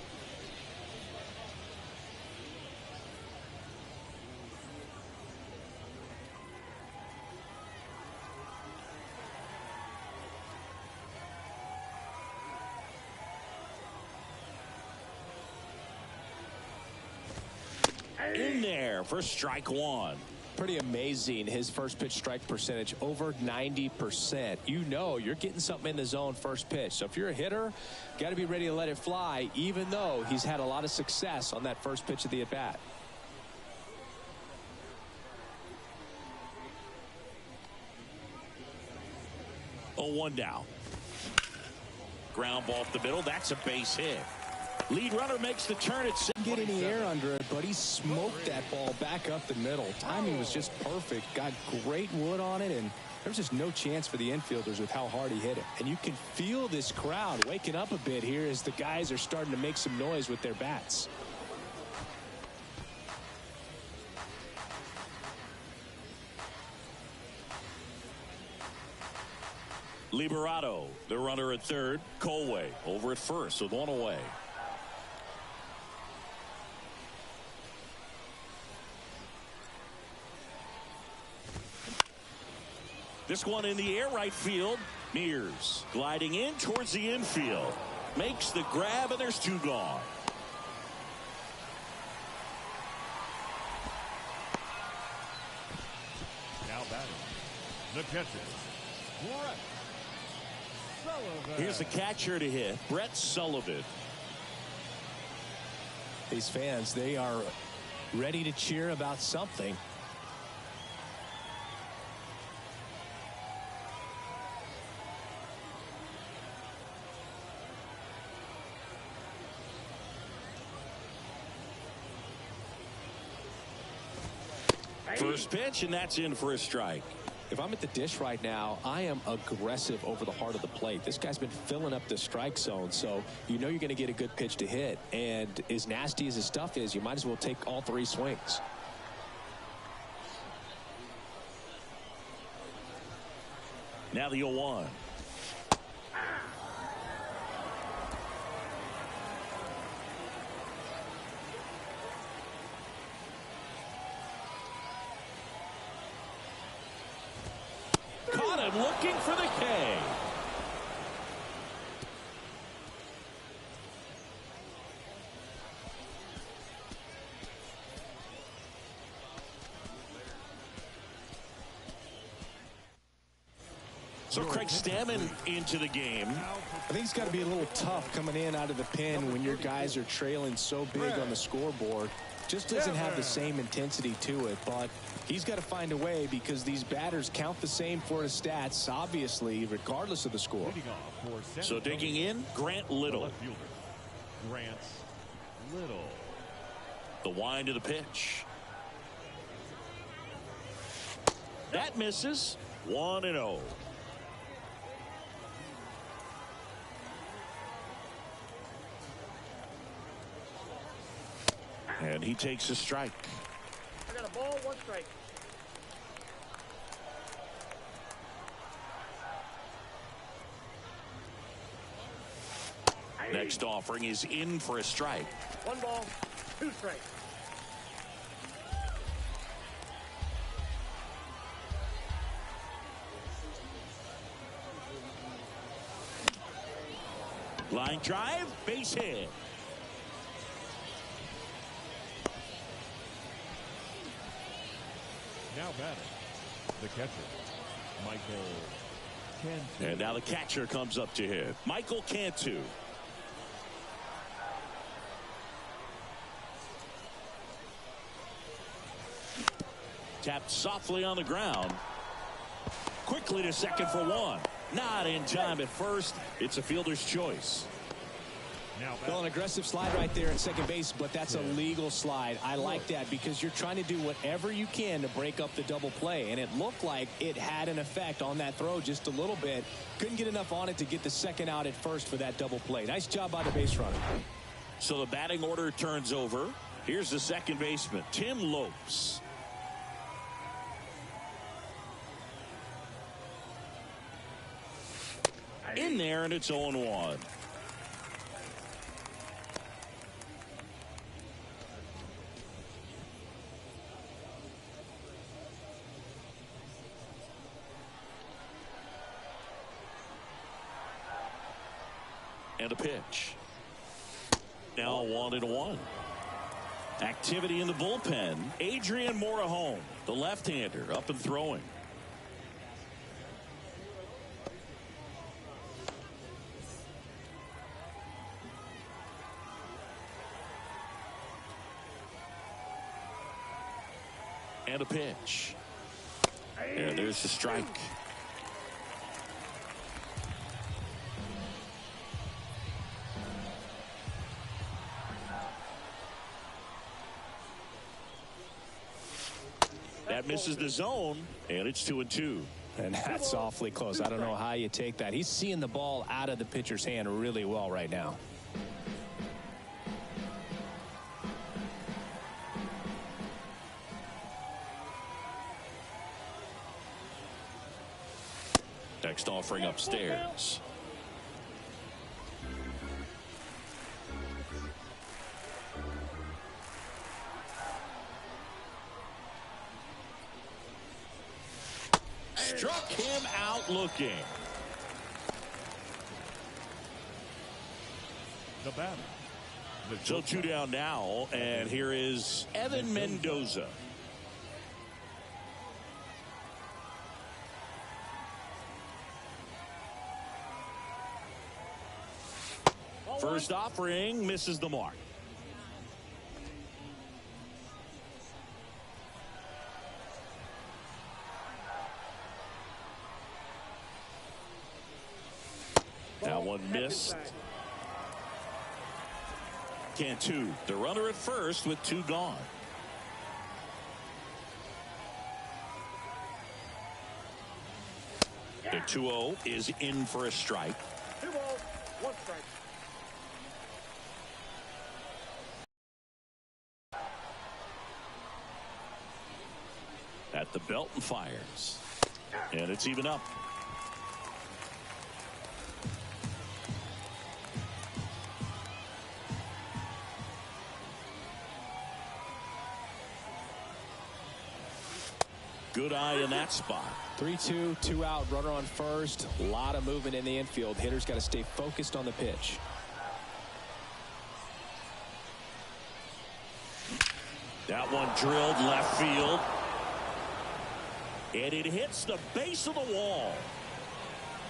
Speaker 1: In there for strike 1.
Speaker 2: Pretty amazing. His first pitch strike percentage over 90%. You know you're getting something in the zone first pitch. So if you're a hitter, got to be ready to let it fly, even though he's had a lot of success on that first pitch of the at-bat.
Speaker 1: Oh, 1 down. Ground ball up the middle. That's a base hit. Lead runner makes the turn at second.
Speaker 2: Get any air under it, but he smoked that ball back up the middle. Timing was just perfect. Got great wood on it, and there's just no chance for the infielders with how hard he hit it. And you can feel this crowd waking up a bit here as the guys are starting to make some noise with their bats.
Speaker 1: Liberato, the runner at third. Colway over at first with one away. This one in the air right field. Mears gliding in towards the infield. Makes the grab, and there's two gone.
Speaker 4: Now batting, the catcher, Brett Sullivan.
Speaker 1: Here's the catcher to hit, Brett Sullivan.
Speaker 2: These fans, they are ready to cheer about something.
Speaker 1: First pitch, and that's in for a strike.
Speaker 2: If I'm at the dish right now, I am aggressive over the heart of the plate. This guy's been filling up the strike zone, so you know you're going to get a good pitch to hit. And as nasty as his stuff is, you might as well take all three swings.
Speaker 1: Now the 0-1. Caught him looking for the K. So Craig Stammen into the game.
Speaker 2: I think it's got to be a little tough coming in out of the pen when your guys are trailing so big on the scoreboard. Just doesn't have the same intensity to it, but he's got to find a way because these batters count the same for his stats, obviously, regardless of the score.
Speaker 1: So digging in, Grant Little.
Speaker 4: Grant Little.
Speaker 1: The wind of the pitch. That misses. 1-0. And he takes a strike.
Speaker 3: I got a ball, one strike.
Speaker 1: Next offering is in for a strike.
Speaker 3: One ball, two strikes.
Speaker 1: Line drive, base hit.
Speaker 4: Now batting, the catcher, Michael Cantu.
Speaker 1: And now the catcher comes up to hit. Michael Cantu. Tapped softly on the ground. Quickly to second for one. Not in time at first. It's a fielder's choice.
Speaker 2: Well, an aggressive slide right there at second base, but that's a legal slide. I like that because you're trying to do whatever you can to break up the double play, and it looked like it had an effect on that throw just a little bit. Couldn't get enough on it to get the second out at first for that double play. Nice job by the base runner.
Speaker 1: So the batting order turns over. Here's the second baseman, Tim Lopes. In there, and it's 0-1. And a pitch. Now 1-1. Activity in the bullpen. Adrian Morahome, the left-hander, up and throwing. And a pitch. And there's the strike. That misses the zone, and it's 2-2.
Speaker 2: And that's awfully close. I don't know how you take that. He's seeing the ball out of the pitcher's hand really well right now.
Speaker 1: Next offering upstairs. Struck him out looking.
Speaker 4: The batter.
Speaker 1: So 2 down now, and here is Evan Mendoza. First offering misses the mark. That one missed. Cantu, the runner at first with 2 gone. The 2-0 is in for a strike.
Speaker 3: 2 balls, 1 strike.
Speaker 1: At the belt and fires. And it's even up. Good eye in that spot.
Speaker 2: 3-2, 2 out, runner on first. A lot of movement in the infield. Hitter's got to stay focused on the pitch.
Speaker 1: That one drilled left field. And it hits the base of the wall.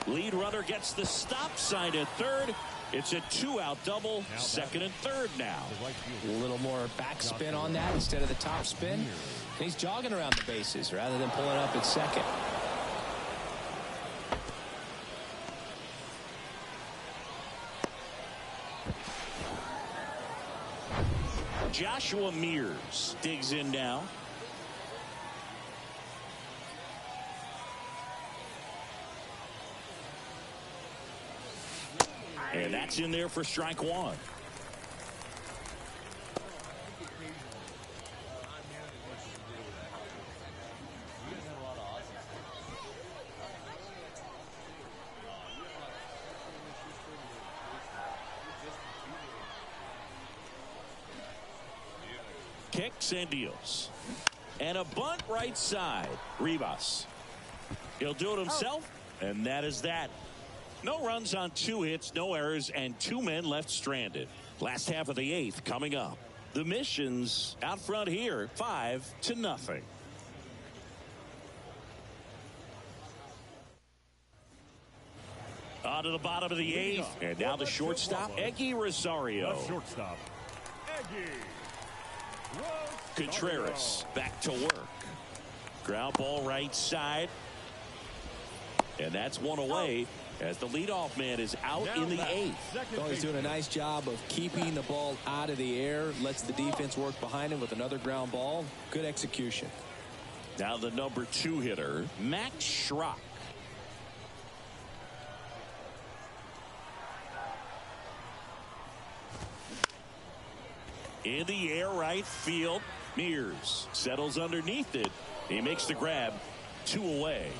Speaker 1: Lead runner gets the stop sign at third. It's a 2-out double, second and third now.
Speaker 2: A little more backspin on that instead of the top spin. And he's jogging around the bases rather than pulling up at second.
Speaker 1: Joshua Mears digs in now. And that's in there for strike 1. Kicks and deals. And a bunt right side. Rivas. He'll do it himself, and that is that. No runs on 2 hits, no errors, and 2 men left stranded. Last half of the 8th coming up. The Missions out front here, 5-0. On to the bottom of the 8th, and now the shortstop, Eggy Rosario.
Speaker 4: Left shortstop, Eggy
Speaker 1: Contreras back to work. Ground ball right side. And that's one away as the leadoff man is out in the 8th.
Speaker 2: Oh, he's doing a nice job of keeping the ball out of the air. Lets the defense work behind him with another ground ball. Good execution.
Speaker 1: Now the number 2 hitter, Max Schrock. In the air right field. Mears settles underneath it. He makes the grab. 2 away.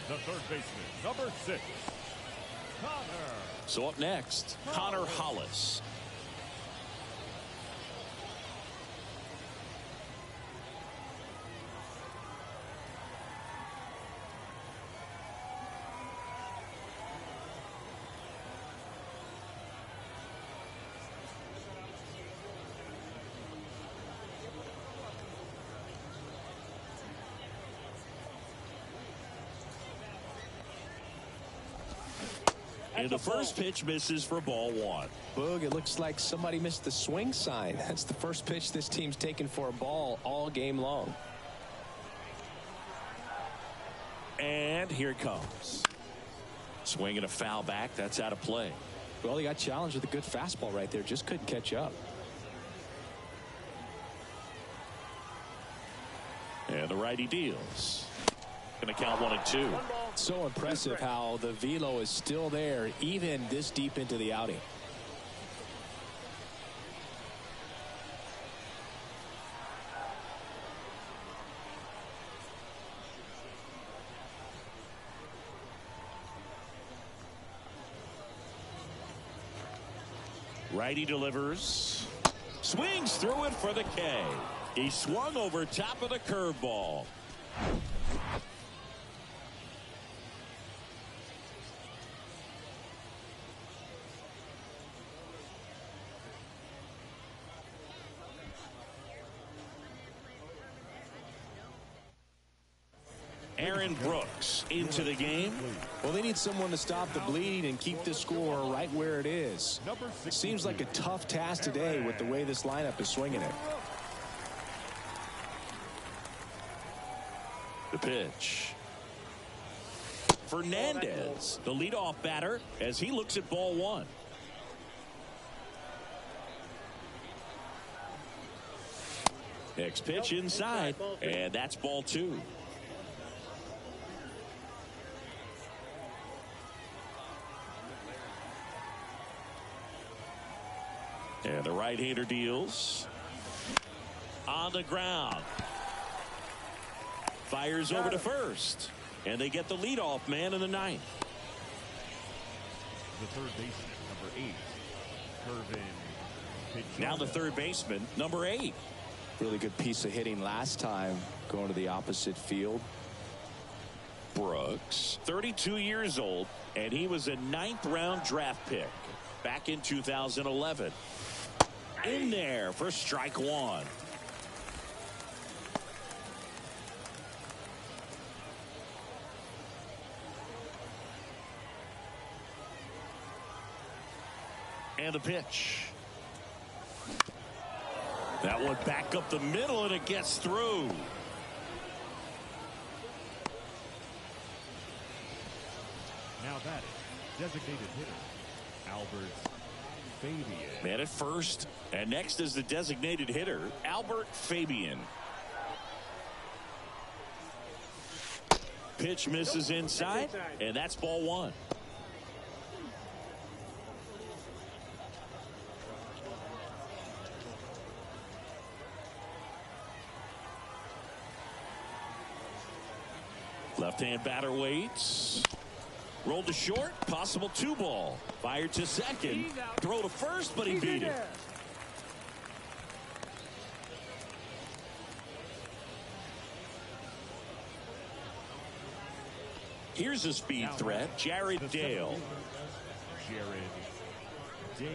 Speaker 4: The third baseman, number 6, Connor.
Speaker 1: So up next, Connor Hollis. And the first pitch misses for ball 1.
Speaker 2: Boog, it looks like somebody missed the swing sign. That's the first pitch this team's taken for a ball all game long.
Speaker 1: And here it comes. Swinging a foul back. That's out of play.
Speaker 2: Well, he got challenged with a good fastball right there. Just couldn't catch up.
Speaker 1: And the righty deals. Going to count 1-2.
Speaker 2: So impressive how the velo is still there even this deep into the outing.
Speaker 1: Righty delivers. Swings through it for the K. He swung over top of the curveball. Aaron Brooks into the game.
Speaker 2: Well, they need someone to stop the bleed and keep the score right where it is. Seems like a tough task today with the way this lineup is swinging it.
Speaker 1: The pitch. Fernandez, the leadoff batter, as he looks at ball one. Next pitch inside, and that's ball two. And the right-hander deals. On the ground. Fires over to first. And they get the leadoff man in the ninth.
Speaker 4: The third baseman, number 8, Kervin.
Speaker 1: Now the third baseman, number 8.
Speaker 2: Really good piece of hitting last time going to the opposite field.
Speaker 1: Brooks, 32 years old, and he was a 9th-round draft pick back in 2011. In there for strike one. And the pitch. That one back up the middle, and it gets through.
Speaker 4: Now batting, designated hitter, Albert Fabian.
Speaker 1: Man at first, and next is the designated hitter, Albert Fabian. Pitch misses inside, and that's ball one. Left-hand batter waits. Rolled to short, possible 2-ball. Fired to second. Throw to first, but he beat it. Here's a speed threat, Jared Dale.
Speaker 4: Jared Dale.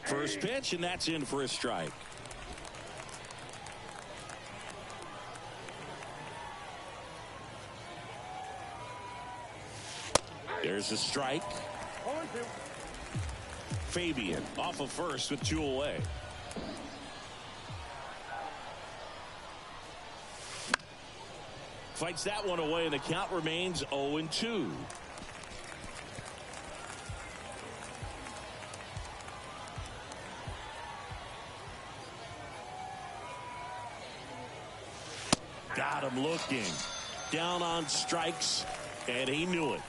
Speaker 1: First pitch, and that's in for a strike. There's a strike. Fabian off of first with 2 away. Fights that one away, and the count remains 0-2. Got him looking. Down on strikes, and he knew it.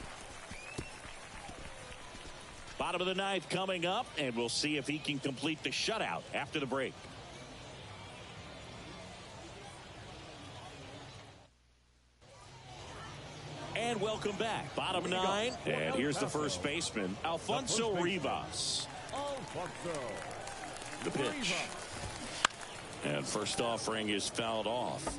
Speaker 1: Bottom of the ninth coming up, and we'll see if he can complete the shutout after the break. And welcome back. Bottom 9, and here's the first baseman, Alfonso Rivas. The pitch. And first offering is fouled off.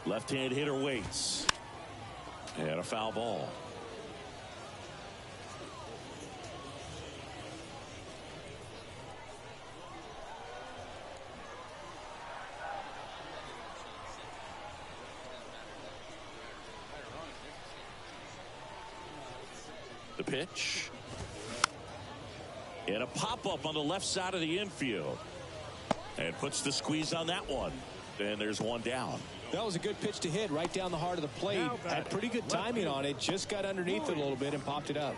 Speaker 1: Left-hand hitter waits. And a foul ball. The pitch. And a pop-up on the left side of the infield. And puts the squeeze on that one. And there's one down.
Speaker 2: That was a good pitch to hit right down the heart of the plate. Had pretty good timing on it. Just got underneath it a little bit and popped it up.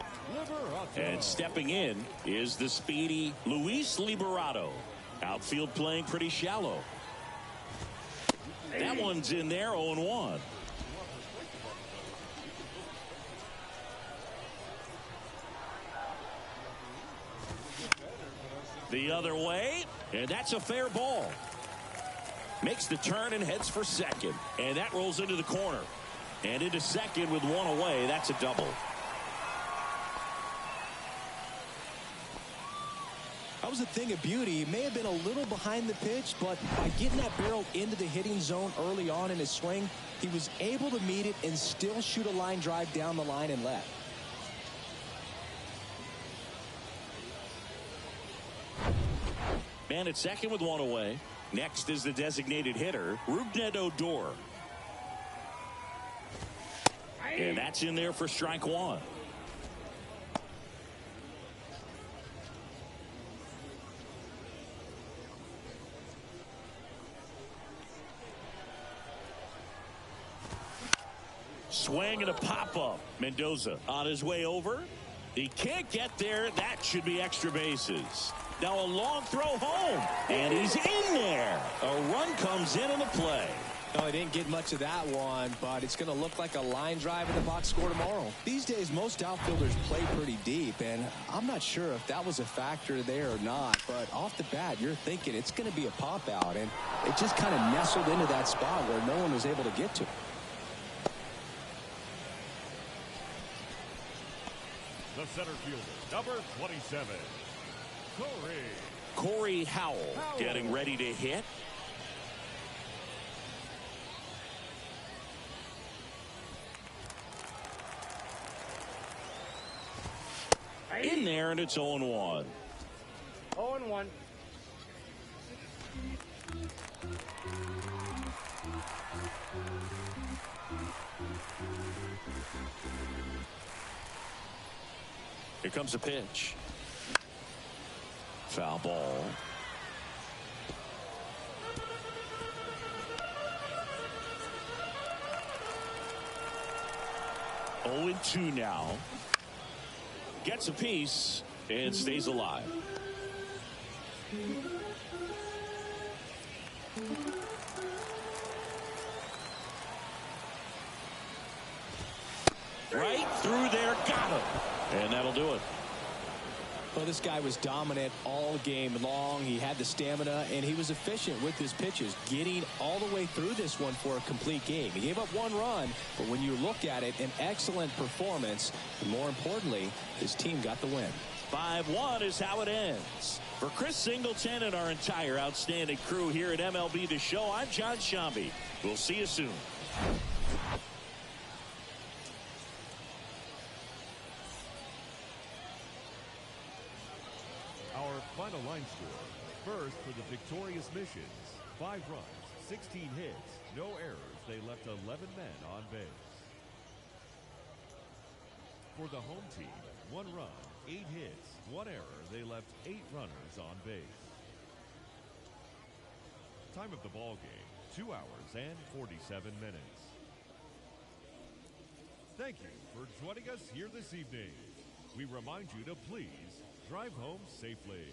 Speaker 1: And stepping in is the speedy Luis Liberato. Outfield playing pretty shallow. That one's in there, 0-1. The other way, and that's a fair ball. Makes the turn and heads for second, and that rolls into the corner. And into second with one away. That's a double.
Speaker 2: That was a thing of beauty. He may have been a little behind the pitch, but by getting that barrel into the hitting zone early on in his swing, he was able to meet it and still shoot a line drive down the line and left.
Speaker 1: Man at second with one away. Next is the designated hitter, Rubnet Odor. And that's in there for strike one. Swing and a pop-up. Mendoza on his way over. He can't get there. That should be extra bases. Now a long throw home. And he's in there. A run comes in the play.
Speaker 2: No, I didn't get much of that one, but it's going to look like a line drive in the box score tomorrow. These days, most outfielders play pretty deep, and I'm not sure if that was a factor there or not, but off the bat, you're thinking it's going to be a pop-out, and it just kind of nestled into that spot where no one was able to get to it.
Speaker 4: The center fielder, number 27,
Speaker 1: Corey Howell getting ready to hit. In there, and it's 0-1.
Speaker 3: 0-1.
Speaker 1: Here comes a pitch. Foul ball. Oh, 2 now. Gets a piece and stays alive. Right through there, got him. And that'll do it.
Speaker 2: Well, this guy was dominant all game long. He had the stamina, and he was efficient with his pitches, getting all the way through this one for a complete game. He gave up 1 run, but when you look at it, an excellent performance. And more importantly, his team got the win.
Speaker 1: 5-1 is how it ends. For Chris Singleton and our entire outstanding crew here at MLB The Show, I'm John Shambi. We'll see you soon.
Speaker 4: Our final line score. First for the victorious Missions. 5 runs, 16 hits, no errors. They left 11 men on base. For the home team, 1 run, 8 hits, 1 error. They left 8 runners on base. Time of the ball game, 2 hours and 47 minutes. Thank you for joining us here this evening. We remind you to please drive home safely.